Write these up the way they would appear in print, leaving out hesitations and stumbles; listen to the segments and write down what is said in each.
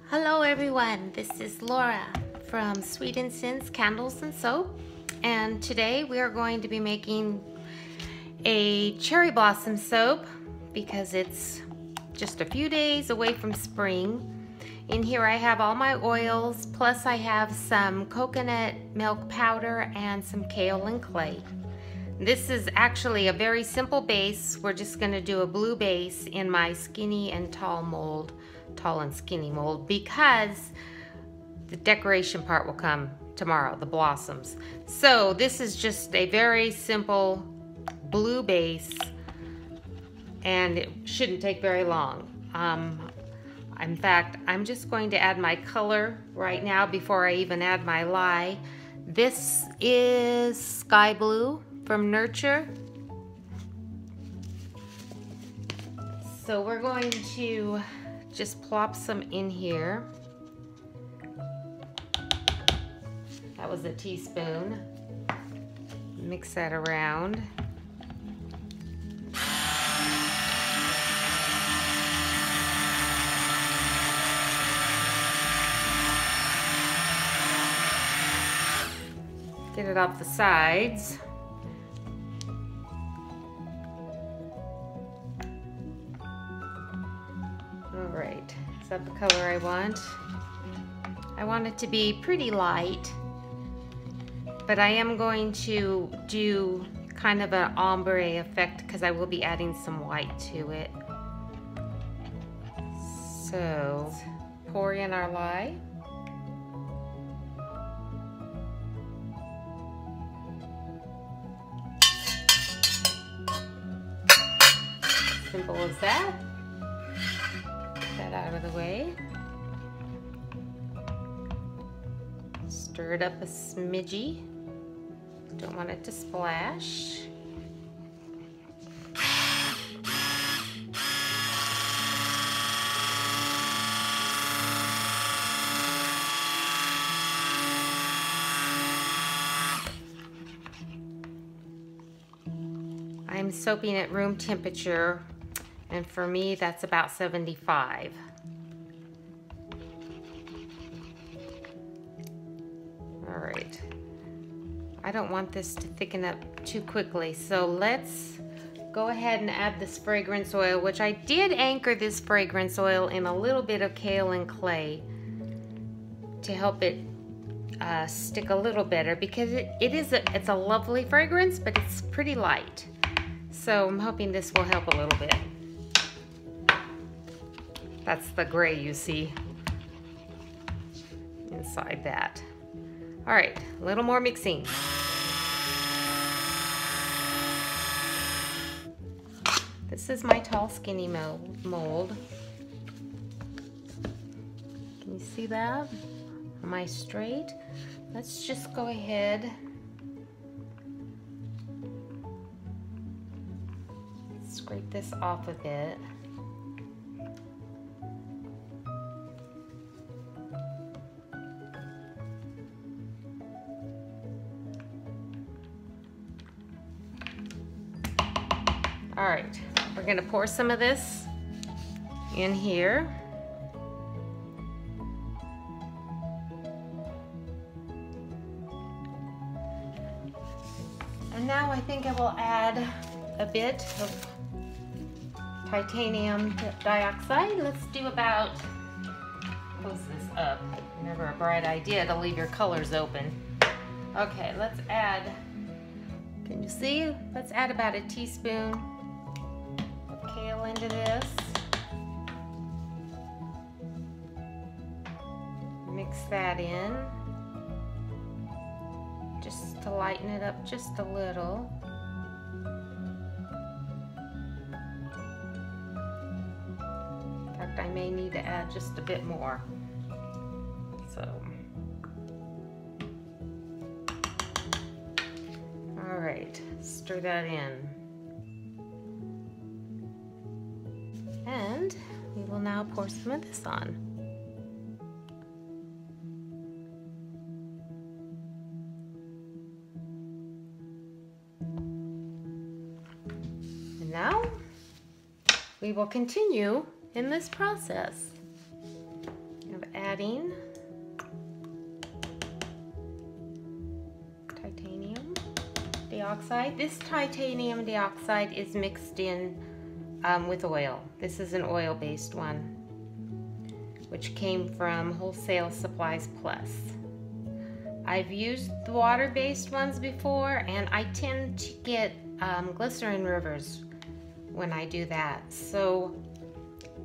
Hello everyone, this is Laura from Sweet and Scents Candles and Soap, and today we are going to be making a cherry blossom soap because it's just a few days away from spring. In here I have all my oils, plus I have some coconut milk powder and some kale and clay. This is actually a very simple base. We're just going to do a blue base in my skinny and tall mold, tall and skinny mold, because the decoration part will come tomorrow, the blossoms. So this is just a very simple blue base, and it shouldn't take very long. In fact, I'm just going to add my color right now before I even add my lye. This is Sky Blue from Nurture. So we're going to just plop some in here. That was a teaspoon. Mix that around. Get it off the sides. Alright, is that the color I want? I want it to be pretty light, but I am going to do kind of an ombre effect because I will be adding some white to it. So, pour in our lye. Simple as that. Get that out of the way. Stir it up a smidgy. Don't want it to splash. I'm soaping at room temperature, and for me that's about 75. All right, I don't want this to thicken up too quickly, so let's go ahead and add this fragrance oil, which I did anchor this fragrance oil in a little bit of kale and clay to help it stick a little better, because it's a lovely fragrance, but it's pretty light. So I'm hoping this will help a little bit. That's the gray you see inside that. All right, a little more mixing. This is my tall skinny mold. Can you see that? Am I straight? Let's just go ahead. Scrape this off a bit. All right, we're gonna pour some of this in here. And now I think I will add a bit of titanium dioxide. Let's do about, close this up. Never a bright idea to leave your colors open. Okay, let's add, can you see? Let's add about a teaspoon of kale into this. Mix that in, just to lighten it up just a little. I may need to add just a bit more. So, all right, stir that in. And we will now pour some of this on. And now we will continue in this process of adding titanium dioxide. This titanium dioxide is mixed in with oil. This is an oil-based one, which came from Wholesale Supplies Plus. I've used the water-based ones before, and I tend to get glycerin rivers when I do that, so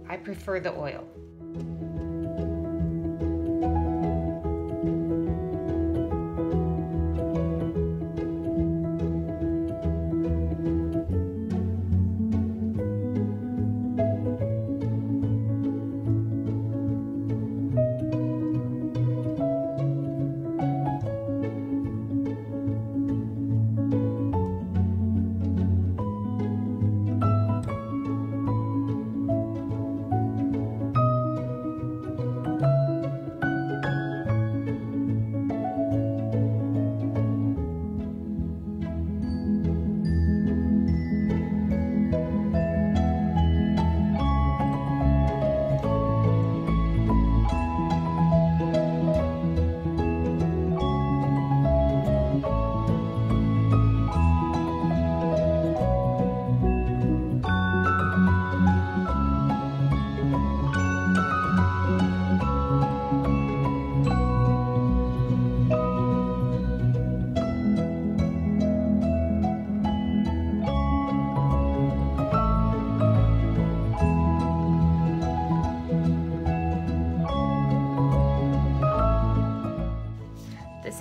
I prefer the oil.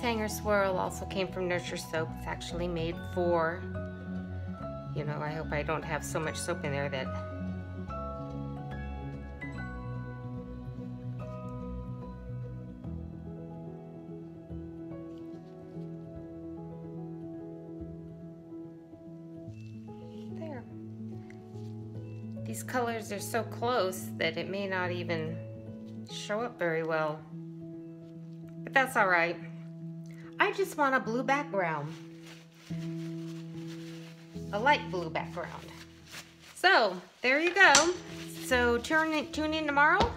Hanger swirl also came from Nurture Soap. It's actually made for, you know, I hope I don't have so much soap in there that there. These colors are so close that it may not even show up very well, but that's all right. I just want a blue background, a light blue background. So there you go. So tune in tomorrow,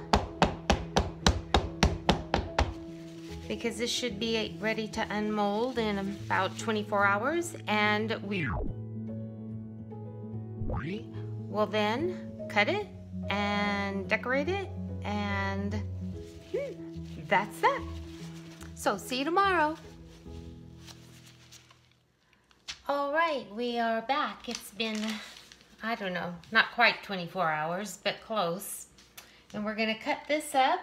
because this should be ready to unmold in about 24 hours, and we will then cut it and decorate it, and that's that. So see you tomorrow. All right, we are back. It's been, I don't know, not quite 24 hours, but close. And we're gonna cut this up.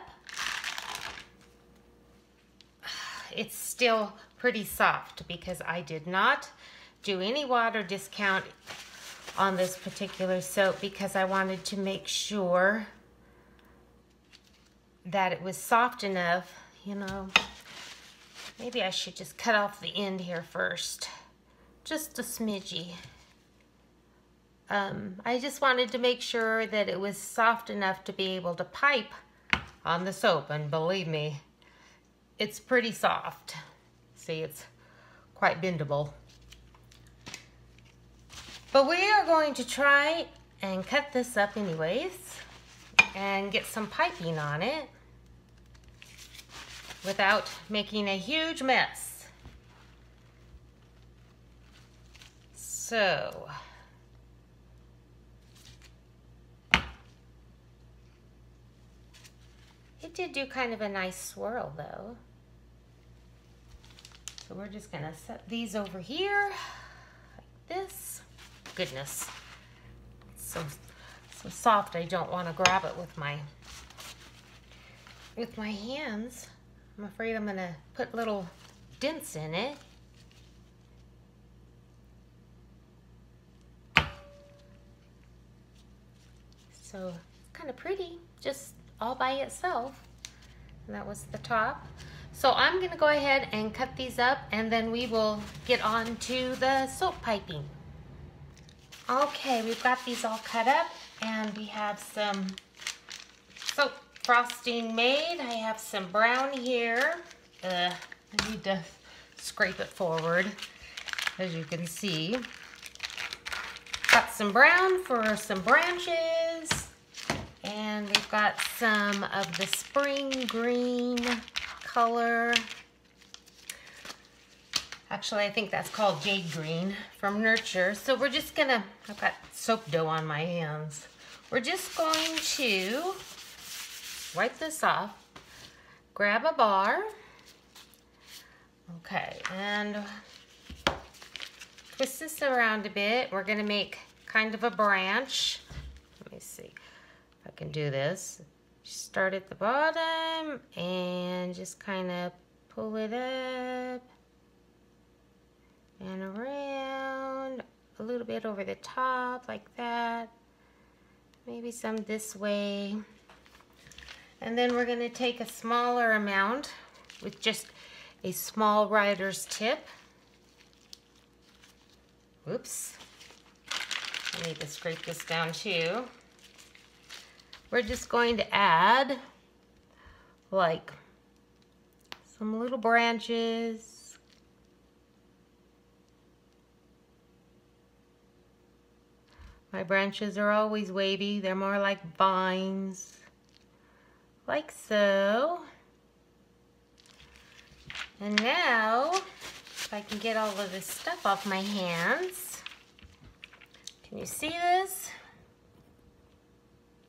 It's still pretty soft because I did not do any water discount on this particular soap because I wanted to make sure that it was soft enough, you know. Maybe I should just cut off the end here first. Just a smidgy. I just wanted to make sure that it was soft enough to be able to pipe on the soap, and believe me, it's pretty soft. See, it's quite bendable. But we are going to try and cut this up anyways and get some piping on it without making a huge mess. So, it did do kind of a nice swirl though. So we're just gonna set these over here like this. Goodness, it's so soft I don't want to grab it with my hands. I'm afraid I'm gonna put little dents in it. So it's kind of pretty, just all by itself. And that was the top. So I'm gonna go ahead and cut these up, and then we will get on to the soap piping. Okay, we've got these all cut up, and we have some soap frosting made. I have some brown here. I need to scrape it forward, as you can see. Got some brown for some branches, And we've got some of the spring green color. Actually, I think that's called jade green from Nurture. So we're just gonna, I've got soap dough on my hands. We're just going to wipe this off, grab a bar. Okay, and twist this around a bit. We're gonna make kind of a branch. Let me see if I can do this. Start at the bottom and just kind of pull it up and around, a little bit over the top like that. Maybe some this way. And then we're gonna take a smaller amount with just a small rider's tip. Whoops. I need to scrape this down too. We're just going to add like some little branches. My branches are always wavy. They're more like vines. Like so. And now, if I can get all of this stuff off my hands. Can you see this?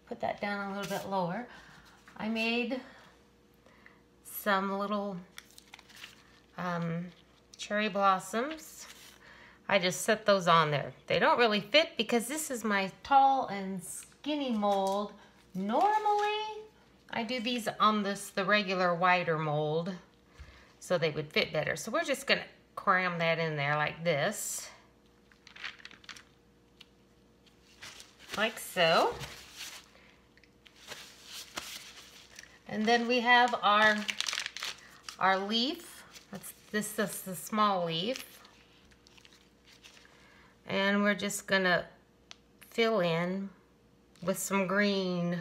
Put that down a little bit lower. I made some little cherry blossoms. I just set those on there. They don't really fit because this is my tall and skinny mold. Normally, I do these on the regular wider mold so they would fit better. So we're just gonna cram that in there like this. Like so. And then we have our leaf. This is the small leaf. And we're just gonna fill in with some green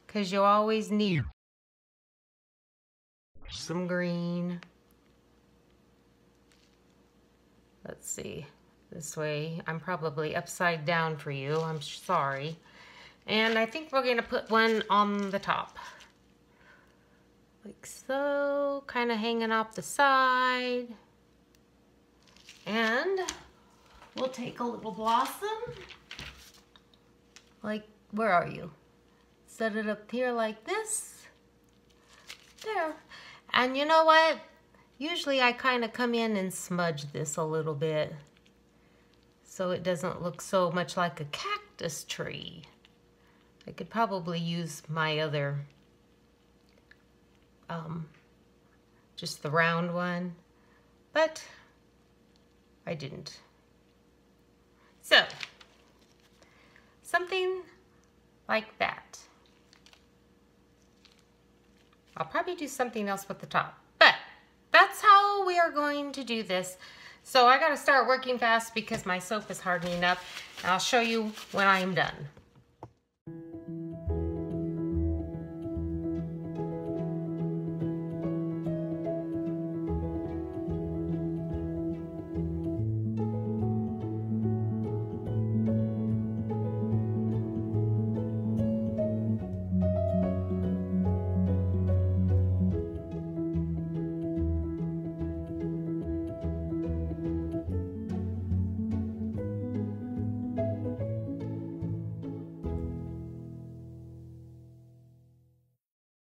because you always need some green. Let's see, this way. I'm probably upside down for you, I'm sorry. And I think we're gonna put one on the top. Like so, kind of hanging off the side. And we'll take a little blossom. Like, where are you? Set it up here like this. There. And you know what? Usually I kind of come in and smudge this a little bit so it doesn't look so much like a cactus tree. I could probably use my other, just the round one, but I didn't. So, something like that. I'll probably do something else with the top, but that's how we are going to do this. So I gotta start working fast because my soap is hardening up, and I'll show you when I am done.